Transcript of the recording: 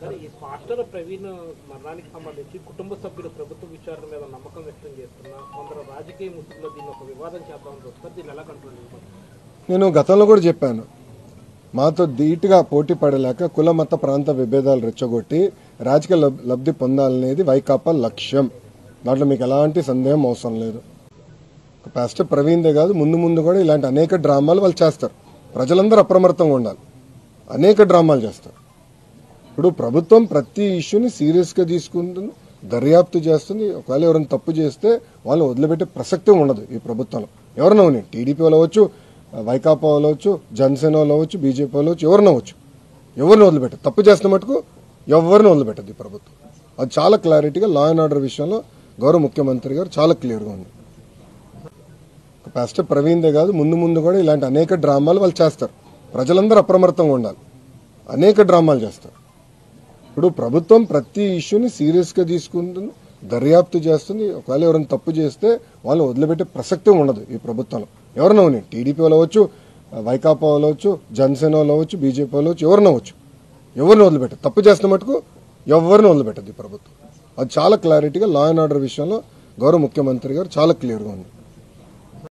సరే ఈ పాస్టర్ ప్రవీణ్ మరణానికి సంబంధించి కుటుంబ సభ్యులు ప్రభుత్వ విచారణ మీద నమ్మకం వ్యక్తం చేస్తున్నా కొందరు రాజకీయ ముసుగులో దీన్ని ఒక వివాదం చేద్దామని చూస్తారు. దీన్ని ఎలా కంట్రోల్ చేస్తారు? నేను గతంలో కూడా చెప్పాను, మాతో ధీటుగా పోటీ పడలేక కుల మత ప్రాంత విభేదాలు రెచ్చగొట్టి రాజకీయ లబ్ధి పొందాలనేది వైకాపా లక్ష్యం. దాంట్లో మీకు ఎలాంటి సందేహం అవసరం లేదు. పాస్టర్ ప్రవీణ్దే కాదు, ముందు ముందు కూడా ఇలాంటి అనేక డ్రామాలు వాళ్ళు చేస్తారు. ప్రజలందరూ అప్రమత్తంగా ఉండాలి. అనేక డ్రామాలు చేస్తారు. ఇప్పుడు ప్రభుత్వం ప్రతి ఇష్యూని సీరియస్గా తీసుకుంటుంది, దర్యాప్తు చేస్తుంది. ఒకవేళ ఎవరైనా తప్పు చేస్తే వాళ్ళని వదిలిపెట్టే ప్రసక్తే ఉండదు ఈ ప్రభుత్వంలో. ఎవరైనా ఉన్నాయి, టీడీపీ వాళ్ళు అవ్వచ్చు, వైకాపా వాళ్ళు అవ్వచ్చు, జనసేన వాళ్ళు అవ్వచ్చు, బీజేపీ వాళ్ళు అవ్వచ్చు, ఎవరైనా అవ్వచ్చు. ఎవరిని వదిలిపెట్టదు, తప్పు చేస్తున్న మటుకు ఎవరిని వదిలిపెట్టదు ఈ ప్రభుత్వం. అది చాలా క్లారిటీగా లా అండ్ ఆర్డర్ విషయంలో గౌరవ ముఖ్యమంత్రి గారు చాలా క్లియర్గా ఉంది. పాస్టర్ ప్రవీణ్దే కాదు, ముందు ముందు కూడా ఇలాంటి అనేక డ్రామాలు వాళ్ళు చేస్తారు. ప్రజలందరూ అప్రమత్తంగా ఉండాలి. అనేక డ్రామాలు చేస్తారు. ఇప్పుడు ప్రభుత్వం ప్రతి ఇష్యూని సీరియస్గా తీసుకుంటుంది, దర్యాప్తు చేస్తుంది. ఒకవేళ ఎవరైనా తప్పు చేస్తే వాళ్ళని వదిలిపెట్టే ప్రసక్తే ఉండదు ఈ ప్రభుత్వంలో. ఎవరైనా ఉన్నాయి, టీడీపీ వాళ్ళు అవ్వచ్చు, వైకాపా వాళ్ళు అవ్వచ్చు, జనసేన వాళ్ళు అవ్వచ్చు, బీజేపీ వాళ్ళు అవ్వచ్చు, ఎవరైనా అవ్వచ్చు. ఎవరిని వదిలిపెట్టదు, తప్పు చేస్తున్న మటుకు ఎవరిని వదిలిపెట్టదు ఈ ప్రభుత్వం. అది చాలా క్లారిటీగా లా అండ్ ఆర్డర్ విషయంలో గౌరవ ముఖ్యమంత్రి గారు చాలా క్లియర్గా ఉంది.